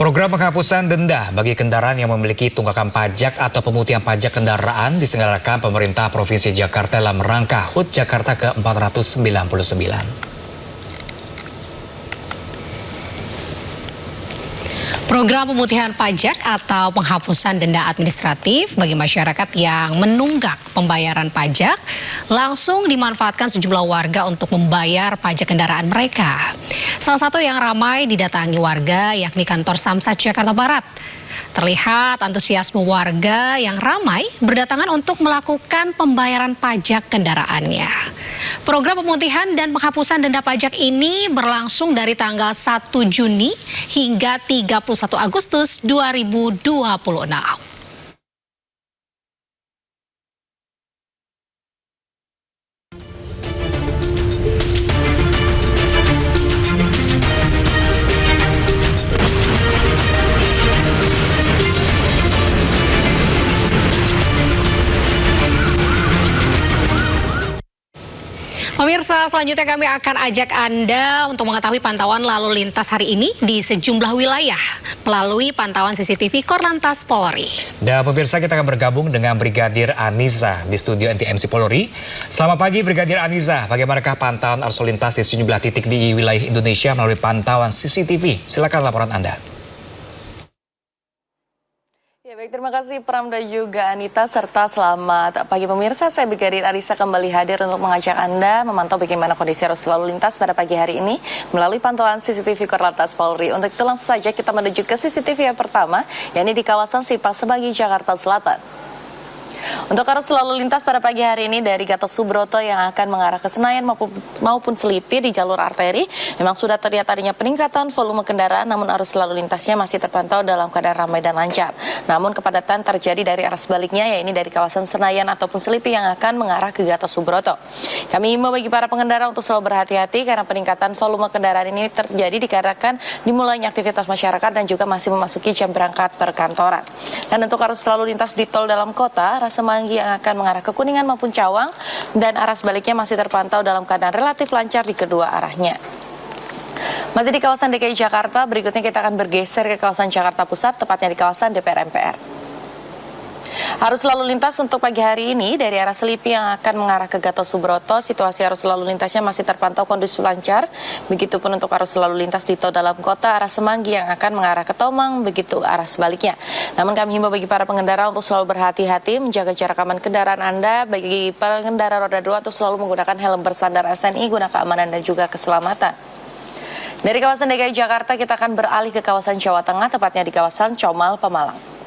Program penghapusan denda bagi kendaraan yang memiliki tunggakan pajak atau pemutihan pajak kendaraan diselenggarakan pemerintah Provinsi Jakarta dalam rangka HUT Jakarta ke-499. Program pemutihan pajak atau penghapusan denda administratif bagi masyarakat yang menunggak pembayaran pajak langsung dimanfaatkan sejumlah warga untuk membayar pajak kendaraan mereka. Salah satu yang ramai didatangi warga yakni kantor Samsat Jakarta Barat. Terlihat antusiasme warga yang ramai berdatangan untuk melakukan pembayaran pajak kendaraannya. Program pemutihan dan penghapusan denda pajak ini berlangsung dari tanggal 1 Juni hingga 31 Agustus 2026. Pemirsa, selanjutnya kami akan ajak Anda untuk mengetahui pantauan lalu lintas hari ini di sejumlah wilayah melalui pantauan CCTV Korlantas Polri. Dan pemirsa, kita akan bergabung dengan Brigadir Aniza di studio NTMC Polri. Selamat pagi Brigadir Aniza, bagaimanakah pantauan arus lalu lintas di sejumlah titik di wilayah Indonesia melalui pantauan CCTV? Silakan laporan Anda. Ya, baik, terima kasih Pram dan juga Anita serta selamat pagi pemirsa. Saya Brigadir Aniza kembali hadir untuk mengajak Anda memantau bagaimana kondisi arus lalu lintas pada pagi hari ini melalui pantauan CCTV Korlantas Polri. Untuk itu langsung saja kita menuju ke CCTV yang pertama, yakni di kawasan Simpang Semanggi, Jakarta Selatan. Untuk arus lalu lintas pada pagi hari ini dari Gatot Subroto yang akan mengarah ke Senayan maupun Selipi di jalur arteri memang sudah terlihat adanya peningkatan volume kendaraan, namun arus lalu lintasnya masih terpantau dalam keadaan ramai dan lancar. Namun kepadatan terjadi dari arah sebaliknya, yaitu dari kawasan Senayan ataupun Selipi yang akan mengarah ke Gatot Subroto. Kami himbau bagi para pengendara untuk selalu berhati-hati karena peningkatan volume kendaraan ini terjadi dikarenakan dimulainya aktivitas masyarakat dan juga masih memasuki jam berangkat perkantoran. Dan untuk arus lalu lintas di tol dalam kota, Semanggi yang akan mengarah ke Kuningan maupun Cawang dan arah sebaliknya masih terpantau dalam keadaan relatif lancar di kedua arahnya. Masih di kawasan DKI Jakarta, berikutnya kita akan bergeser ke kawasan Jakarta Pusat, tepatnya di kawasan DPR MPR. Arus lalu lintas untuk pagi hari ini dari arah Selipi yang akan mengarah ke Gatot Subroto, situasi arus lalu lintasnya masih terpantau kondusif lancar. Begitupun untuk arus lalu lintas di tol dalam kota arah Semanggi yang akan mengarah ke Tomang, begitu arah sebaliknya. Namun kami himbau bagi para pengendara untuk selalu berhati-hati, menjaga jarak aman kendaraan Anda. Bagi pengendara roda 2 untuk selalu menggunakan helm bersandar SNI guna keamanan dan juga keselamatan. Dari kawasan DKI Jakarta kita akan beralih ke kawasan Jawa Tengah, tepatnya di kawasan Comal, Pemalang.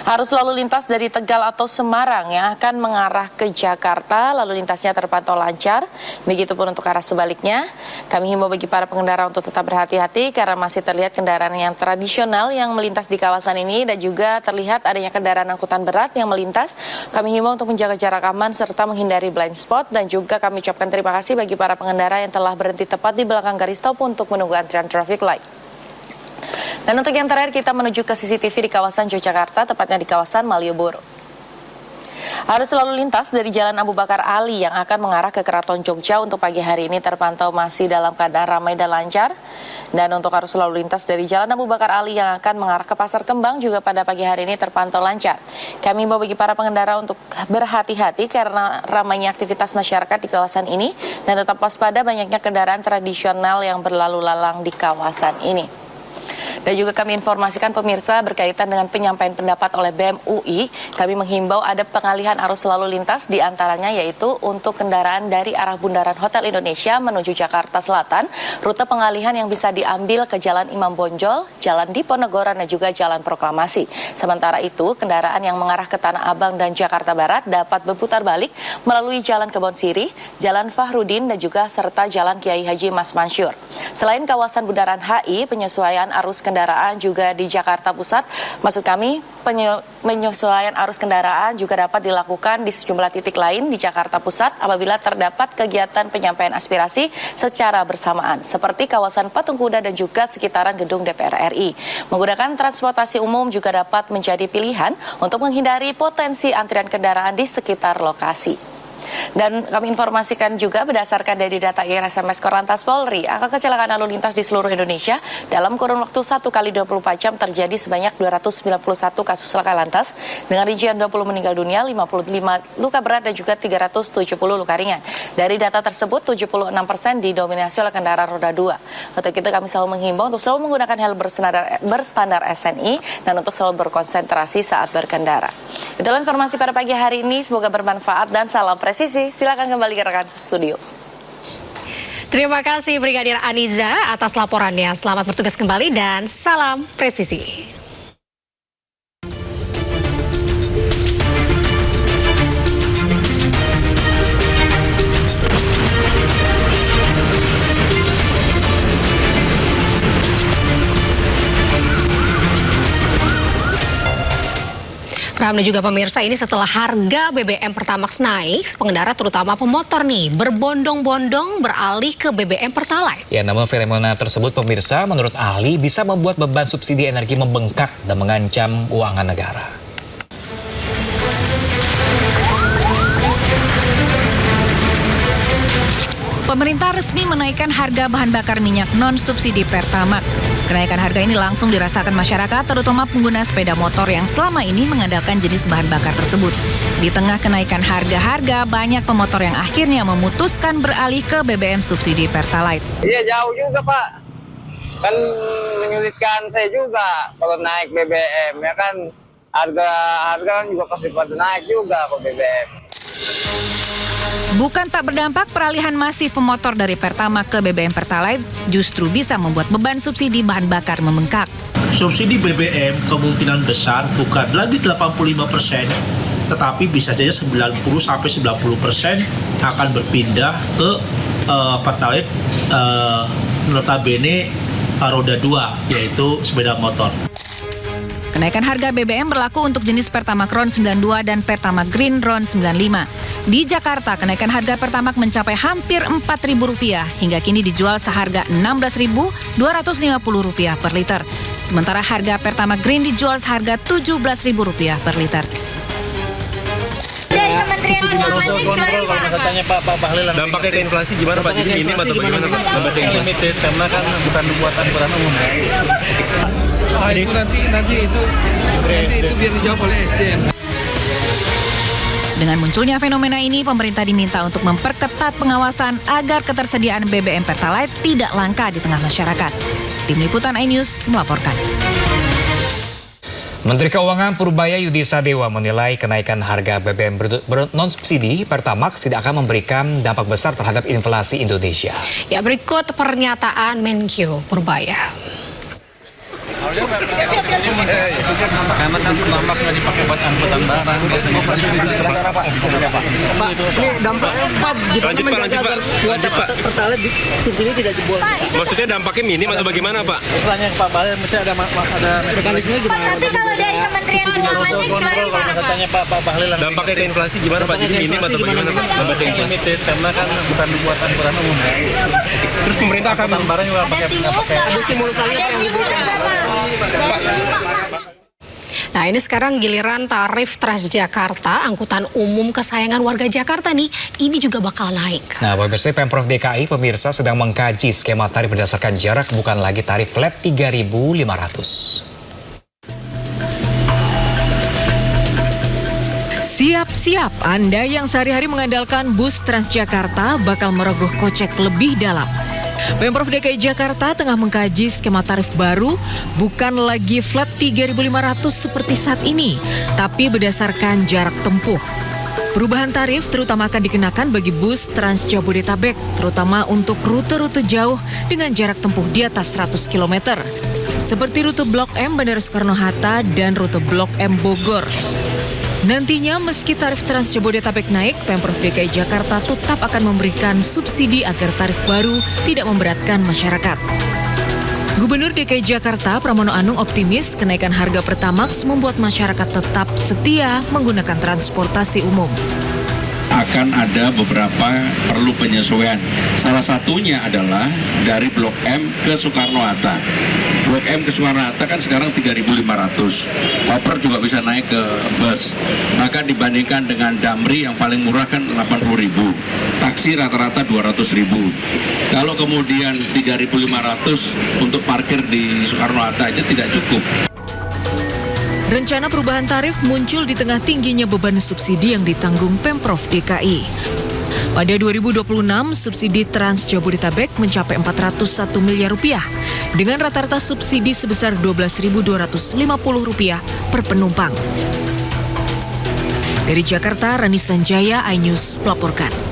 Arus lalu lintas dari Tegal atau Semarang yang akan mengarah ke Jakarta, lalu lintasnya terpantau lancar. Begitupun untuk arah sebaliknya. Kami himbau bagi para pengendara untuk tetap berhati-hati karena masih terlihat kendaraan yang tradisional yang melintas di kawasan ini dan juga terlihat adanya kendaraan angkutan berat yang melintas. Kami himbau untuk menjaga jarak aman serta menghindari blind spot, dan juga kami ucapkan terima kasih bagi para pengendara yang telah berhenti tepat di belakang garis stop untuk menunggu antrian traffic light. Dan untuk yang terakhir kita menuju ke CCTV di kawasan Yogyakarta, tepatnya di kawasan Malioboro. Arus lalu lintas dari Jalan Abu Bakar Ali yang akan mengarah ke Keraton Jogja untuk pagi hari ini terpantau masih dalam keadaan ramai dan lancar. Dan untuk arus lalu lintas dari Jalan Abu Bakar Ali yang akan mengarah ke Pasar Kembang juga pada pagi hari ini terpantau lancar. Kami himbau bagi para pengendara untuk berhati-hati karena ramainya aktivitas masyarakat di kawasan ini dan tetap waspada banyaknya kendaraan tradisional yang berlalu lalang di kawasan ini. Dan juga kami informasikan pemirsa berkaitan dengan penyampaian pendapat oleh BEM UI, kami menghimbau ada pengalihan arus lalu lintas diantaranya yaitu untuk kendaraan dari arah Bundaran Hotel Indonesia menuju Jakarta Selatan, rute pengalihan yang bisa diambil ke Jalan Imam Bonjol, Jalan Diponegoro dan juga Jalan Proklamasi. Sementara itu, kendaraan yang mengarah ke Tanah Abang dan Jakarta Barat dapat berputar balik melalui Jalan Kebon Sirih, Jalan Fahrudin dan juga serta Jalan Kiai Haji Mas Mansur. Selain kawasan Bundaran HI, penyesuaian arus kendaraan juga di Jakarta Pusat. Maksud kami, penyesuaian arus kendaraan juga dapat dilakukan di sejumlah titik lain di Jakarta Pusat apabila terdapat kegiatan penyampaian aspirasi secara bersamaan, seperti kawasan Patung Kuda dan juga sekitaran gedung DPR RI. Menggunakan transportasi umum juga dapat menjadi pilihan untuk menghindari potensi antrian kendaraan di sekitar lokasi. Dan kami informasikan juga berdasarkan dari data IRSMS Korlantas Polri, angka kecelakaan lalu lintas di seluruh Indonesia dalam kurun waktu 1 kali 24 jam terjadi sebanyak 291 kasus laka lantas dengan rincian 20 meninggal dunia, 55 luka berat dan juga 370 luka ringan. Dari data tersebut, 76% didominasi oleh kendaraan roda 2. Untuk itu kami selalu menghimbau untuk selalu menggunakan helm berstandar SNI dan untuk selalu berkonsentrasi saat berkendara. Itulah informasi pada pagi hari ini, semoga bermanfaat dan salam presisi. Silakan kembali ke rekan studio. Terima kasih Brigadir Aniza atas laporannya. Selamat bertugas kembali dan salam presisi. Pram dan juga pemirsa, ini setelah harga BBM Pertamax naik, pengendara terutama pemotor nih berbondong-bondong beralih ke BBM Pertalite. Ya, namun fenomena tersebut pemirsa menurut ahli bisa membuat beban subsidi energi membengkak dan mengancam keuangan negara. Pemerintah resmi menaikkan harga bahan bakar minyak non-subsidi Pertamax. Kenaikan harga ini langsung dirasakan masyarakat, terutama pengguna sepeda motor yang selama ini mengandalkan jenis bahan bakar tersebut. Di tengah kenaikan harga-harga, banyak pemotor yang akhirnya memutuskan beralih ke BBM subsidi Pertalite. Iya, jauh juga Pak. Kan menyulitkan saya juga kalau naik BBM, ya kan harga kan juga pasti pada naik juga kok BBM. Bukan tak berdampak, peralihan masif pemotor dari Pertamax ke BBM Pertalite justru bisa membuat beban subsidi bahan bakar membengkak. Subsidi BBM kemungkinan besar bukan lagi 85%, tetapi bisa saja 90-90% akan berpindah ke Pertalite notabene roda 2, yaitu sepeda motor. Kenaikan harga BBM berlaku untuk jenis Pertamax RON 92 dan Pertamax Green RON 95. Di Jakarta, kenaikan harga Pertamax mencapai hampir Rp4.000 hingga kini dijual seharga Rp16.250 per liter. Sementara harga Pertamax Green dijual seharga Rp17.000 per liter. Dari Kementerian Keuangan kontrol kalau katanya Pak Bahlil. Dampaknya ke inflasi gimana Pak? Jadi minim atau bagaimana Pak? Dampaknya inflasi Limited karena kan bukan buatan umum. Itu nanti itu biar dijawab oleh SDM. Dengan munculnya fenomena ini, pemerintah diminta untuk memperketat pengawasan agar ketersediaan BBM Pertalite tidak langka di tengah masyarakat. Tim Liputan iNews melaporkan. Menteri Keuangan Purbaya Yudi Sadewa menilai kenaikan harga BBM non-subsidi Pertamax tidak akan memberikan dampak besar terhadap inflasi Indonesia. Ya, berikut pernyataan Menkyu Purbaya. Karena kan Pertamax nggak dipakai buat angkutan barang. Pak, ini dampaknya Pak, Lanjut Pak. Pertalite subsidi tidak jebol. Maksudnya dampaknya minim atau bagaimana Pak? Tanya ke Pak Bahlil, mesti ada Mekanismenya gimana? Tapi kalau dari Kementerian Keuangan kontrol kalau katanya Pak Bahlil. Dampaknya ke inflasi gimana Pak? Jadi minim atau bagaimana Pak? Dampaknya inflasi. Limited karena kan bukan buatan umum. Terus pemerintah akan Barang juga pakai Stimulus lagi yang Nah, ini sekarang giliran tarif Transjakarta, angkutan umum kesayangan warga Jakarta nih, ini juga bakal naik. Nah, pemirsa, Pemprov DKI pemirsa sedang mengkaji skema tarif berdasarkan jarak, bukan lagi tarif flat 3.500. Siap-siap, Anda yang sehari-hari mengandalkan bus Transjakarta bakal merogoh kocek lebih dalam. Pemprov DKI Jakarta tengah mengkaji skema tarif baru, bukan lagi flat 3.500 seperti saat ini, tapi berdasarkan jarak tempuh. Perubahan tarif terutama akan dikenakan bagi bus Trans Jabodetabek, terutama untuk rute-rute jauh dengan jarak tempuh di atas 100 km. Seperti rute Blok M Bandara Soekarno-Hatta dan rute Blok M Bogor. Nantinya meski tarif Trans Jabodetabek naik, Pemprov DKI Jakarta tetap akan memberikan subsidi agar tarif baru tidak memberatkan masyarakat. Gubernur DKI Jakarta Pramono Anung optimis kenaikan harga Pertamax membuat masyarakat tetap setia menggunakan transportasi umum. akan ada beberapa perlu penyesuaian. Salah satunya adalah dari Blok M ke Soekarno-Hatta. Blok M ke Soekarno-Hatta kan sekarang 3.500. Koper juga bisa naik ke bus. Maka dibandingkan dengan Damri yang paling murah kan 80.000. Taksi rata-rata 200.000. Kalau kemudian 3.500 untuk parkir di Soekarno-Hatta aja tidak cukup. Rencana perubahan tarif muncul di tengah tingginya beban subsidi yang ditanggung Pemprov DKI. Pada 2026, subsidi Trans Jabodetabek mencapai 401 miliar rupiah dengan rata-rata subsidi sebesar Rp12.250 per penumpang. Dari Jakarta, Rani Sanjaya, iNews melaporkan.